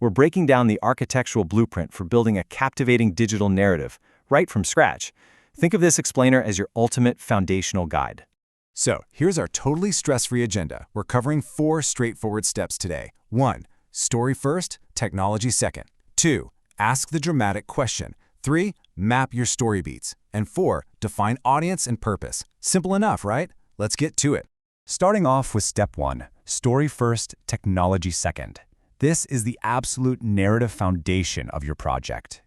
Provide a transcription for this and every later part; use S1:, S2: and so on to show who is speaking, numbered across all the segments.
S1: We're breaking down the architectural blueprint for building a captivating digital narrative, right from scratch. Think of this explainer as your ultimate foundational guide.
S2: So, here's our totally stress-free agenda. We're covering 4 straightforward steps today. 1. Story first, technology second. 2. Ask the dramatic question. 3. Map your story beats. And 4. Define audience and purpose. Simple enough, right? Let's get to it. Starting off with step 1, story first, technology second. This is the absolute narrative foundation of your project.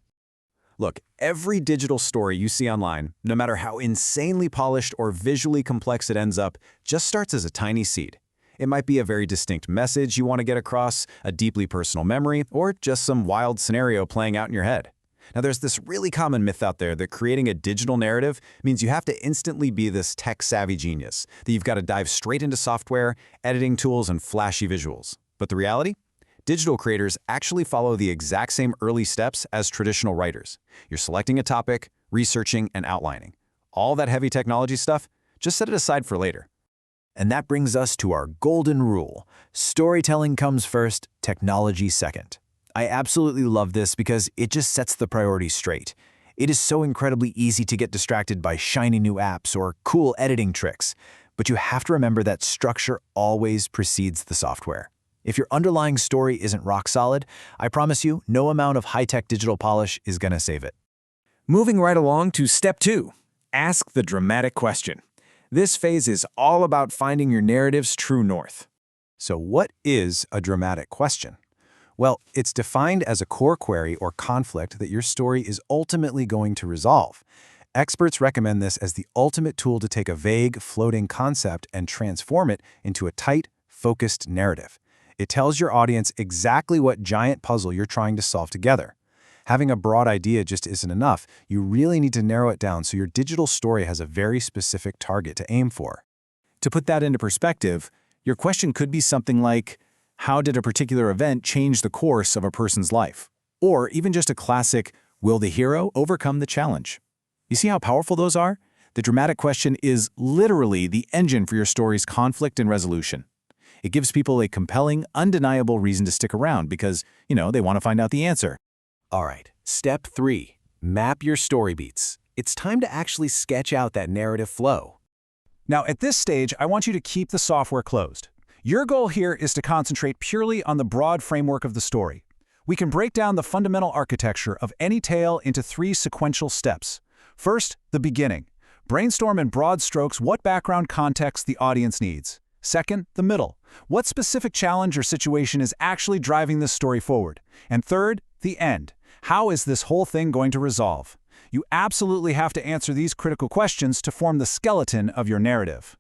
S2: Look, every digital story you see online, no matter how insanely polished or visually complex it ends up, just starts as a tiny seed. It might be a very distinct message you want to get across, a deeply personal memory, or just some wild scenario playing out in your head. Now, there's this really common myth out there that creating a digital narrative means you have to instantly be this tech-savvy genius, that you've got to dive straight into software, editing tools, and flashy visuals. But the reality? Digital creators actually follow the exact same early steps as traditional writers. You're selecting a topic, researching, and outlining. All that heavy technology stuff, just set it aside for later. And that brings us to our golden rule. Storytelling comes first, technology second. I absolutely love this because it just sets the priorities straight. It is so incredibly easy to get distracted by shiny new apps or cool editing tricks. But you have to remember that structure always precedes the software. If your underlying story isn't rock solid, I promise you, no amount of high-tech digital polish is going to save it.
S3: Moving right along to step 2, ask the dramatic question. This phase is all about finding your narrative's true north.
S2: So what is a dramatic question? Well, it's defined as a core query or conflict that your story is ultimately going to resolve. Experts recommend this as the ultimate tool to take a vague, floating concept and transform it into a tight, focused narrative. It tells your audience exactly what giant puzzle you're trying to solve together. Having a broad idea just isn't enough. You really need to narrow it down so your digital story has a very specific target to aim for.
S3: To put that into perspective, your question could be something like, how did a particular event change the course of a person's life? Or even just a classic, will the hero overcome the challenge? You see how powerful those are? The dramatic question is literally the engine for your story's conflict and resolution. It gives people a compelling, undeniable reason to stick around because, they want to find out the answer.
S2: All right, step 3, map your story beats. It's time to actually sketch out that narrative flow.
S3: Now, at this stage, I want you to keep the software closed. Your goal here is to concentrate purely on the broad framework of the story. We can break down the fundamental architecture of any tale into 3 sequential steps. First, the beginning. Brainstorm in broad strokes what background context the audience needs. Second, the middle. What specific challenge or situation is actually driving this story forward? And third, the end. How is this whole thing going to resolve? You absolutely have to answer these critical questions to form the skeleton of your narrative.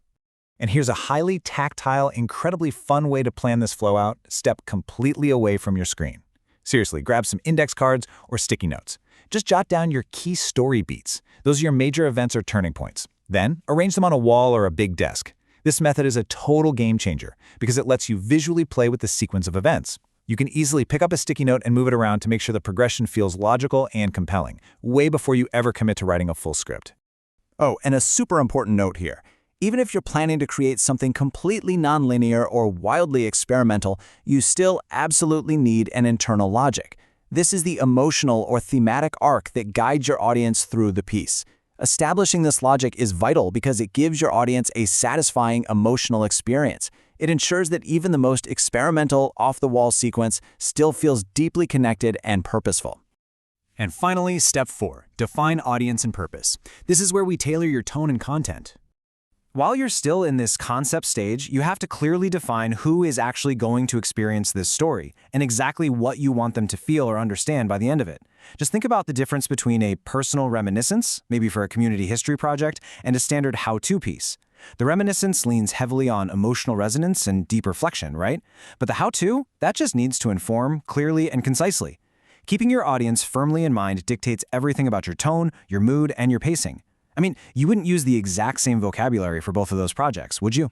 S1: And here's a highly tactile, incredibly fun way to plan this flow out, step completely away from your screen. Seriously, grab some index cards or sticky notes. Just jot down your key story beats. Those are your major events or turning points. Then, arrange them on a wall or a big desk. This method is a total game changer because it lets you visually play with the sequence of events. You can easily pick up a sticky note and move it around to make sure the progression feels logical and compelling, way before you ever commit to writing a full script. Oh, and a super important note here. Even if you're planning to create something completely nonlinear or wildly experimental, you still absolutely need an internal logic. This is the emotional or thematic arc that guides your audience through the piece. Establishing this logic is vital because it gives your audience a satisfying emotional experience. It ensures that even the most experimental, off-the-wall sequence still feels deeply connected and purposeful.
S3: And finally, step 4, define audience and purpose. This is where we tailor your tone and content. While you're still in this concept stage, you have to clearly define who is actually going to experience this story and exactly what you want them to feel or understand by the end of it. Just think about the difference between a personal reminiscence, maybe for a community history project, and a standard how-to piece. The reminiscence leans heavily on emotional resonance and deep reflection, right? But the how-to, that just needs to inform clearly and concisely. Keeping your audience firmly in mind dictates everything about your tone, your mood, and your pacing. I mean, you wouldn't use the exact same vocabulary for both of those projects, would you?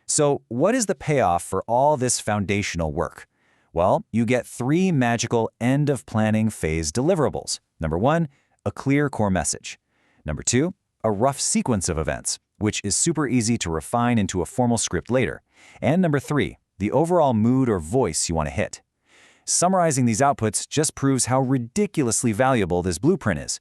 S3: So, what is the payoff for all this foundational work? Well, you get 3 magical end-of-planning phase deliverables. Number 1, a clear core message. Number 2, a rough sequence of events, which is super easy to refine into a formal script later. And number 3, the overall mood or voice you want to hit.
S1: Summarizing these outputs just proves how ridiculously valuable this blueprint is.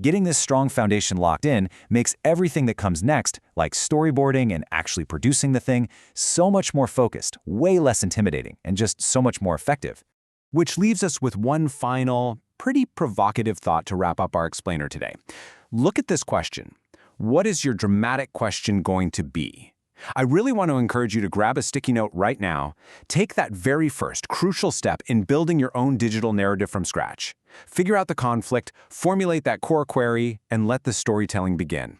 S1: Getting this strong foundation locked in makes everything that comes next, like storyboarding and actually producing the thing, so much more focused, way less intimidating, and just so much more effective.
S3: Which leaves us with one final, pretty provocative thought to wrap up our explainer today. Look at this question. What is your dramatic question going to be? I really want to encourage you to grab a sticky note right now. Take that very first, crucial step in building your own digital narrative from scratch. Figure out the conflict, formulate that core query, and let the storytelling begin.